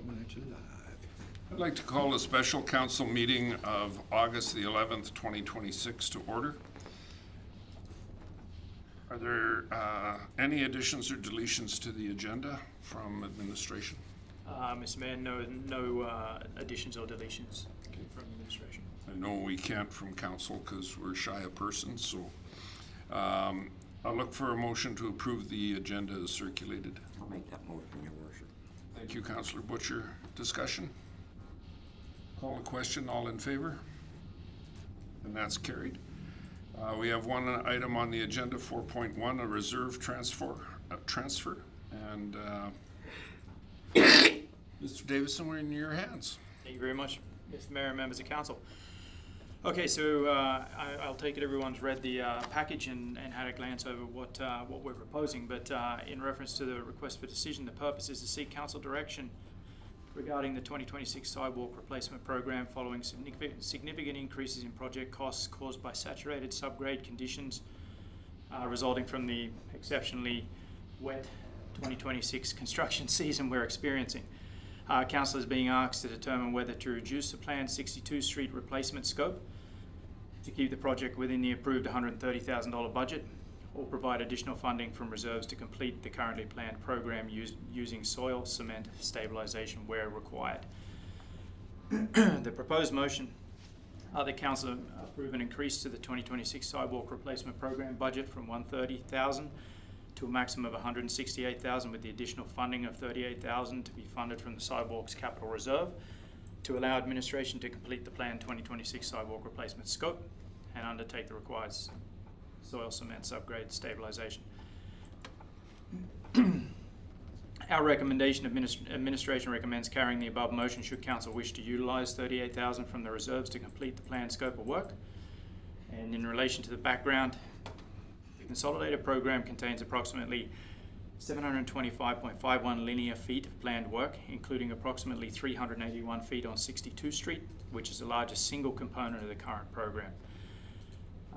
We're actually live. I'd like to call a special council meeting of August the 11th, 2026 to order. Are there any additions or deletions to the agenda from administration? Mr. Mayor, no additions or deletions from administration. I know we can't from council because we're shy of persons, so I'll look for a motion to approve the agenda as circulated. I'll make that motion, Your Worship. Thank you, Councillor Butcher. Discussion? Call the question. All in favor? And that's carried. We have one item on the agenda, 4.1, a reserve transfer. And Mr. Davison, we're in your hands. Thank you very much, Mr. Mayor and members of council. Okay, so I'll take it everyone's read the package and had a glance over what we're proposing, but in reference to the request for decision, the purpose is to seek council direction regarding the 2026 sidewalk replacement program following significant increases in project costs caused by saturated subgrade conditions resulting from the exceptionally wet 2026 construction season we're experiencing. Council is being asked to determine whether to reduce the planned 62 Street replacement scope to keep the project within the approved $130,000 budget, or provide additional funding from reserves to complete the currently planned program using soil cement stabilization where required. The proposed motion the council approve an increase to the 2026 sidewalk replacement program budget from $130,000 to a maximum of $168,000, with the additional funding of $38,000 to be funded from the sidewalks capital reserve to allow administration to complete the planned 2026 sidewalk replacement scope and undertake the required soil cement subgrade stabilization. Our recommendation, administration recommends carrying the above motion should council wish to utilize $38,000 from the reserves to complete the planned scope of work. And in relation to the background, the consolidated program contains approximately 725.51 linear feet of planned work, including approximately 381 feet on 62 Street, which is the largest single component of the current program.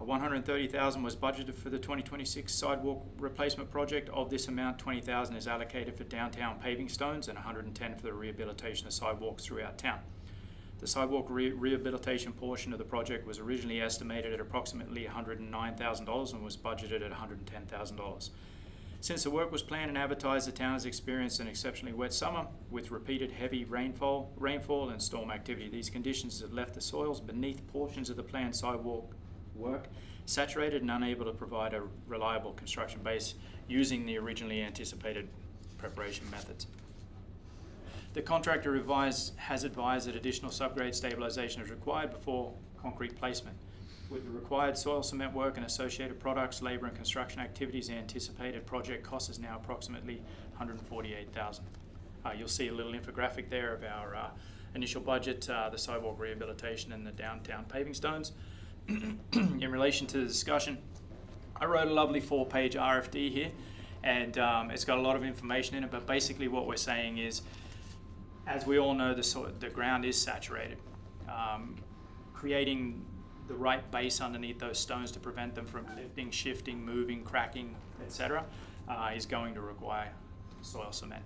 $130,000 was budgeted for the 2026 sidewalk replacement project. Of this amount, $20,000 is allocated for downtown paving stones and $110,000 for the rehabilitation of sidewalks throughout town. The sidewalk rehabilitation portion of the project was originally estimated at approximately $109,000 and was budgeted at $110,000. Since the work was planned and advertised, the town has experienced an exceptionally wet summer with repeated heavy rainfall and storm activity. These conditions have left the soils beneath portions of the planned sidewalk work saturated and unable to provide a reliable construction base using the originally anticipated preparation methods. The contractor has advised that additional subgrade stabilization is required before concrete placement. With the required soil cement work and associated products, labor and construction activities, the anticipated project cost is now approximately $148,000. You'll see a little infographic there of our initial budget, the sidewalk rehabilitation and the downtown paving stones. In relation to the discussion, I wrote a lovely 4-page RFD here, and it's got a lot of information in it, but basically what we're saying is, as we all know, the ground is saturated. Creating the right base underneath those stones to prevent them from lifting, shifting, moving, cracking, etc., is going to require soil cement.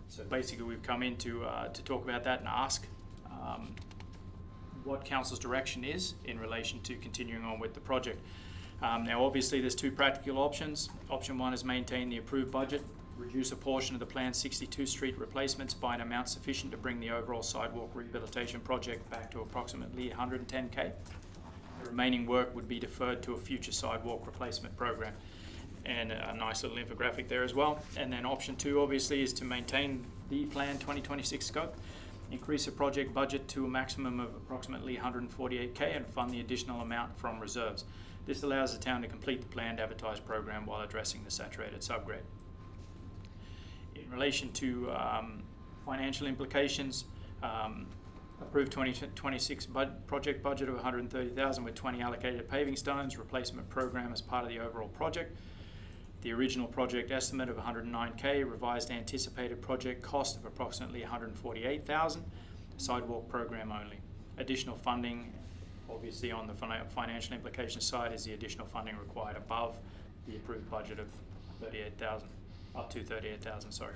So basically we've come in to talk about that and ask what council's direction is in relation to continuing on with the project. Now obviously there's two practical options. Option one is maintain the approved budget, reduce a portion of the planned 62 Street replacements by an amount sufficient to bring the overall sidewalk rehabilitation project back to approximately $110K. The remaining work would be deferred to a future sidewalk replacement program. And a nice little infographic there as well. And then option two obviously is to maintain the planned 2026 scope, increase the project budget to a maximum of approximately $148K and fund the additional amount from reserves. This allows the town to complete the planned advertised program while addressing the saturated subgrade. In relation to financial implications, approved 2026 project budget of $130,000 with 20 allocated paving stones, replacement program as part of the overall project. The original project estimate of $109K, revised anticipated project cost of approximately $148,000, sidewalk program only. Additional funding, obviously on the financial implication side, is the additional funding required above the approved budget of $38,000, up to $38,000, sorry.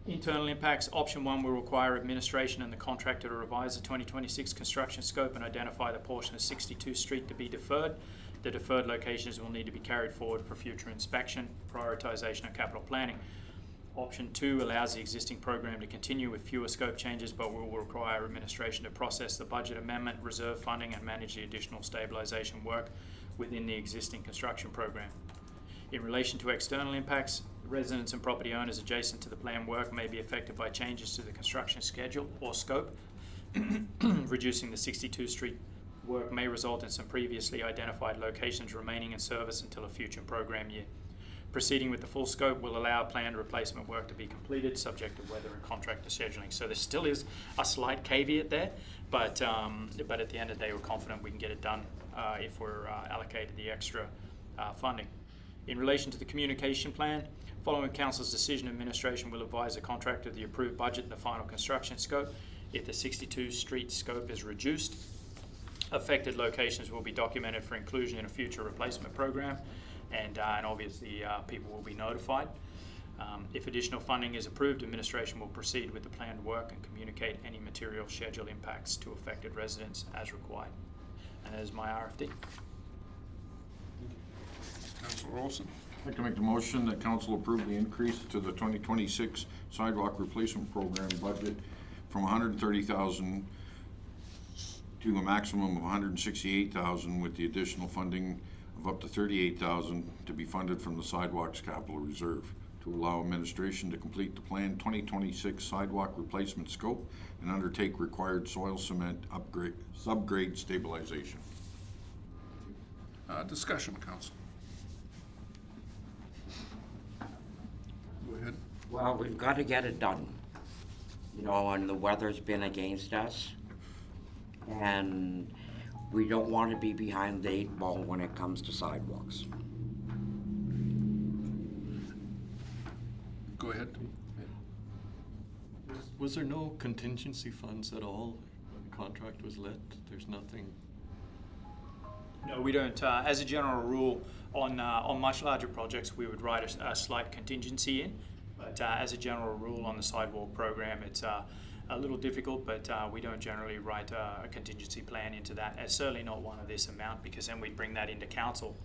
Internal impacts, option 1 will require administration and the contractor to revise the 2026 construction scope and identify the portion of 62nd Street to be deferred. The deferred locations will need to be carried forward for future inspection, prioritization and capital planning. Option 2 allows the existing program to continue with fewer scope changes, but will require administration to process the budget amendment, reserve funding and manage the additional stabilization work within the existing construction program. In relation to external impacts, residents and property owners adjacent to the planned work may be affected by changes to the construction schedule or scope. Reducing the 62nd Street work may result in some previously identified locations remaining in service until a future program year. Proceeding with the full scope will allow planned replacement work to be completed, subject to weather and contractor scheduling. So there still is a slight caveat there, but at the end of the day, we're confident we can get it done if we're allocated the extra funding. In relation to the communication plan, following Council's decision, administration will advise the contractor of the approved budget and the final construction scope. If the 62nd Street scope is reduced, affected locations will be documented for inclusion in a future replacement program, and obviously people will be notified. If additional funding is approved, administration will proceed with the planned work and communicate any material schedule impacts to affected residents as required. And that is my RFD. Councillor Olson. I'd like to make the motion that council approve the increase to the 2026 sidewalk replacement program budget from $130,000 to a maximum of $168,000 with the additional funding of up to $38,000 to be funded from the sidewalks capital reserve to allow administration to complete the planned 2026 sidewalk replacement scope and undertake required soil cement subgrade stabilization. Discussion, council. Go ahead. Well, we've got to get it done. You know, and the weather's been against us. And we don't want to be behind the 8 ball when it comes to sidewalks. Go ahead. Was there no contingency funds at all when the contract was let? There's nothing? No, we don't. As a general rule, on much larger projects, we would write a slight contingency in. But as a general rule on the sidewalk program, it's a little difficult, but we don't generally write a contingency plan into that. And certainly not one of this amount, because then we'd bring that into council,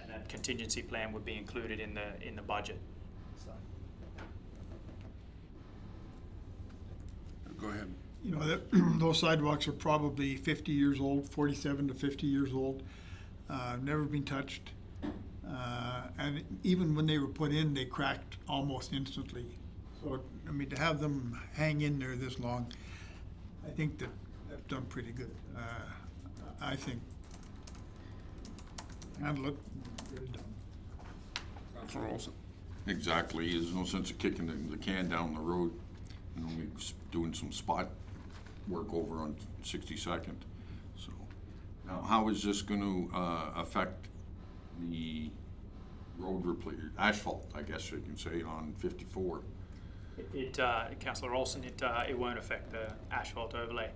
and that contingency plan would be included in the budget. So. Go ahead. You know, those sidewalks are probably 50 years old, 47 to 50 years old, never been touched. And even when they were put in, they cracked almost instantly. So, I mean, to have them hang in there this long, I think that that's done pretty good. I think, and look, good done. Councillor Olson. Exactly. There's no sense of kicking the can down the road. You know, we're doing some spot work over on 62nd. So now, how is this going to affect the road asphalt, I guess you can say, on 54? Councillor Olson, it won't affect the asphalt overlay.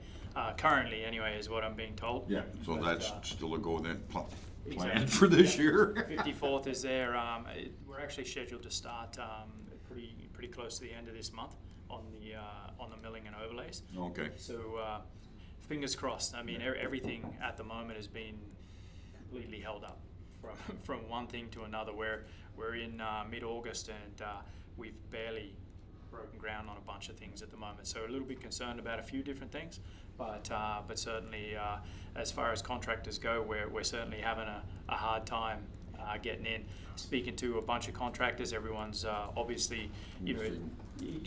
Currently, anyway, is what I'm being told. Yeah, so But, that's still a go then, plan Exactly. for this year. 54th is there. We're actually scheduled to start pretty close to the end of this month on the milling and overlays. Okay. So fingers crossed. I mean, everything at the moment has been completely held up from one thing to another. We're in mid-August and we've barely broken ground on a bunch of things at the moment. So a little bit concerned about a few different things, but certainly as far as contractors go, we're certainly having a hard time getting in. Speaking to a bunch of contractors, everyone's obviously, you know,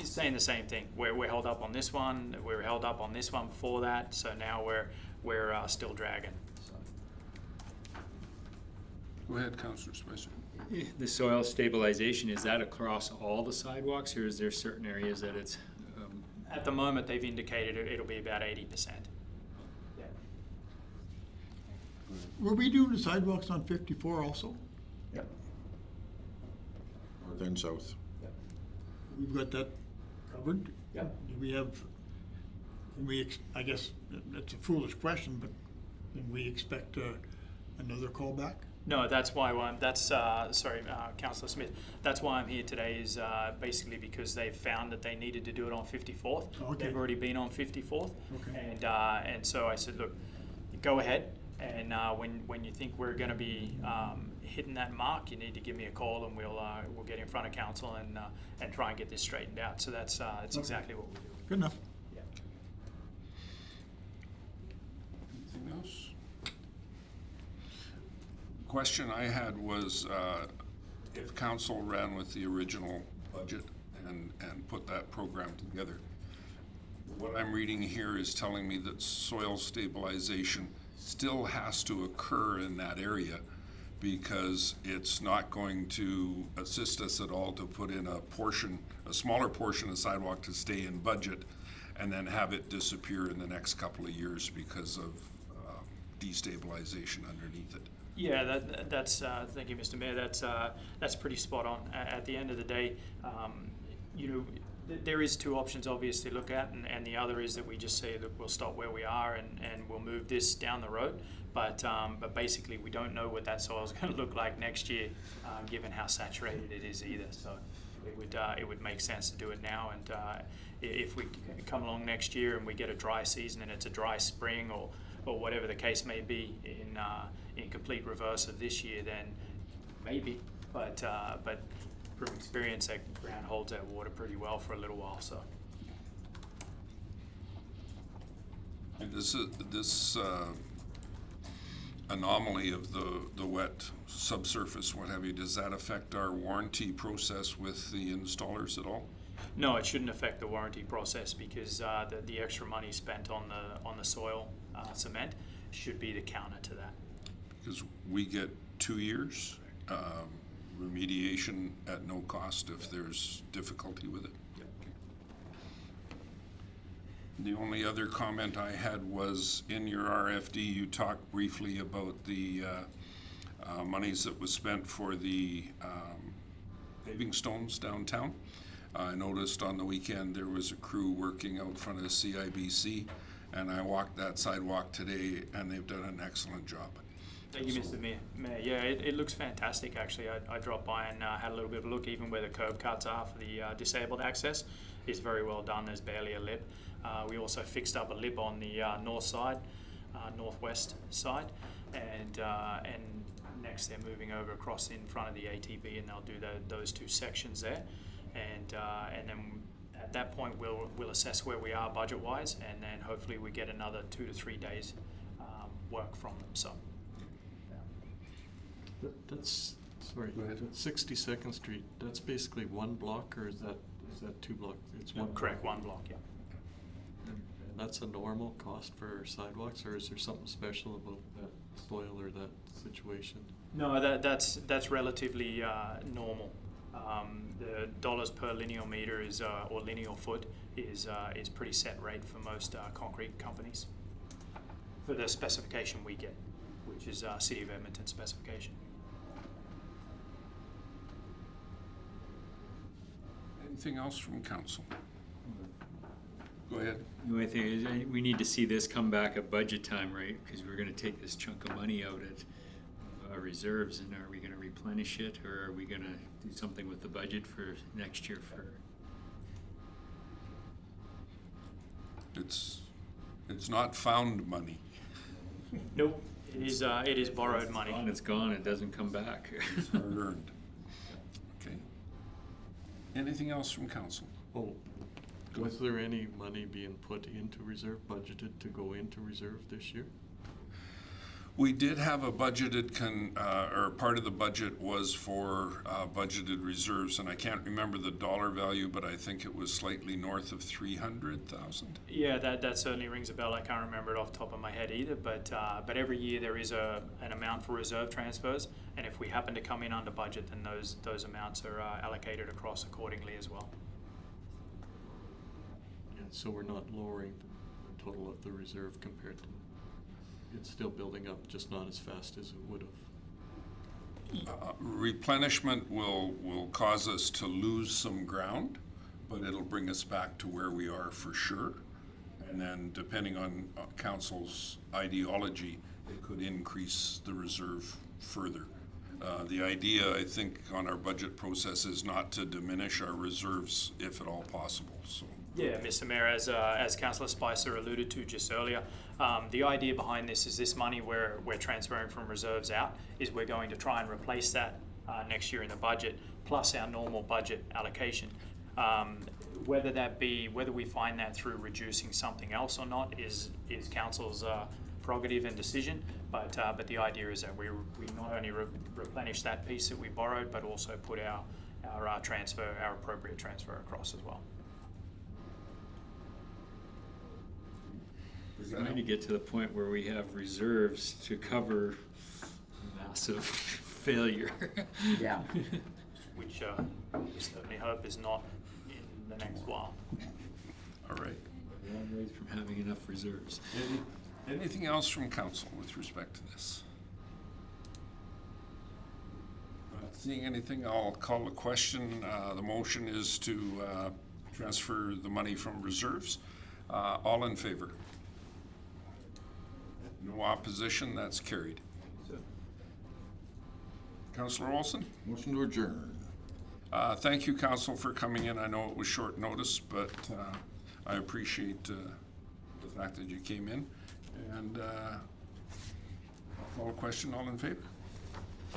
saying the same thing. We're held up on this one. We were held up on this one before that. So now we're still dragging. So. Go ahead, Councillor Spicer. The soil stabilization, is that across all the sidewalks, or is there certain areas that it's? At the moment, they've indicated it'll be about 80%. Yeah. Were we doing the sidewalks on 54 also? Yep. North and south. We've got that covered? Yep. Do we have, I guess that's a foolish question, but can we expect another callback? No, that's why Councillor Smith, that's why I'm here today is basically because they found that they needed to do it on 54th. Okay. They've already been on 54th. Okay. And so I said, look, go ahead, and when you think we're going to be hitting that mark, you need to give me a call, and we'll get in front of council and try and get this straightened out. So that's exactly what we're doing. Good enough. Yeah. Anything else? Question I had was, if council ran with the original budget and put that program together, what I'm reading here is telling me that soil stabilization still has to occur in that area because it's not going to assist us at all to put in a smaller portion of sidewalk to stay in budget and then have it disappear in the next couple of years because of destabilization underneath it. Yeah, that's thank you, Mr. Mayor. That's pretty spot on. At the end of the day, there is two options obviously to look at, and the other is that we just say that we'll stop where we are and we'll move this down the road. But basically, we don't know what that soil is going to look like next year, given how saturated it is either. So it would make sense to do it now. And if we come along next year and we get a dry season and it's a dry spring or whatever the case may be in complete reverse of this year, then maybe. But from experience, that ground holds that water pretty well for a little while. So. And this anomaly of the wet subsurface, what have you, does that affect our warranty process with the installers at all? No, it shouldn't affect the warranty process because the extra money spent on the soil cement should be the counter to that. Because we get 2 years remediation at no cost if there's difficulty with it. Yep. The only other comment I had was in your RFD, you talked briefly about the monies that was spent for the paving stones downtown. I noticed on the weekend there was a crew working out front of the CIBC, and I walked that sidewalk today, and they've done an excellent job. Thank you, Mr. Mayor. Yeah, it looks fantastic, actually. I dropped by and had a little bit of a look, even where the curb cuts are for the disabled access. It's very well done. There's barely a lip. We also fixed up a lip on the north side, northwest side, and next they're moving over across in front of the ATV, and they'll do those two sections there. And then at that point, we'll assess where we are budget-wise, and then hopefully we get another 2 to 3 days work from them. So. That's, sorry, Go ahead. 62nd Street, that's basically one block, or is that 2 blocks? It's one. Correct, one block, yeah. And that's a normal cost for sidewalks, or is there something special about that soil or that situation? No, that's relatively normal. The dollars per linear meter is or linear foot is pretty set rate for most concrete companies for the specification we get, which is City of Edmonton specification. Anything else from council? Go ahead. The only thing is, we need to see this come back at budget time, right? Because we're gonna take this chunk of money out at our reserves, and are we gonna replenish it, or are we gonna do something with the budget for next year for? It's not found money. Nope, it is borrowed money. And it's gone, it doesn't come back. It's hard earned. Okay. Anything else from council? Oh, was there any money being put into reserve, budgeted to go into reserve this year? We did have a budgeted, or part of the budget was for budgeted reserves, and I can't remember the dollar value, but I think it was slightly north of 300,000. Yeah, that certainly rings a bell. I can't remember it off the top of my head either, but every year there is an amount for reserve transfers, and if we happen to come in under budget, then those amounts are allocated across accordingly as well. Yeah, so we're not lowering the total of the reserve compared to, it's still building up, just not as fast as it would have. Replenishment will cause us to lose some ground, but it'll bring us back to where we are for sure. And then depending on council's ideology, it could increase the reserve further. The idea, I think, on our budget process is not to diminish our reserves if at all possible, so. Yeah, Mr. Mayor, as Councillor Spicer alluded to just earlier, the idea behind this is this money we're transferring from reserves out is we're going to try and replace that next year in the budget, plus our normal budget allocation. Whether we find that through reducing something else or not is council's prerogative and decision, but the idea is that we not only replenish that piece that we borrowed, but also put our appropriate transfer across as well. We're trying to get to the point where we have reserves to cover massive failure. Yeah. Which we certainly hope is not in the next while. All right. Long way from having enough reserves. Anything else from council with respect to this? Not seeing anything, I'll call a question. The motion is to transfer the money from reserves. All in favor? No opposition, that's carried. Councillor Olson? Motion to adjourn. Thank you, council, for coming in. I know it was short notice, but I appreciate the fact that you came in. And I'll call a question. All in favor?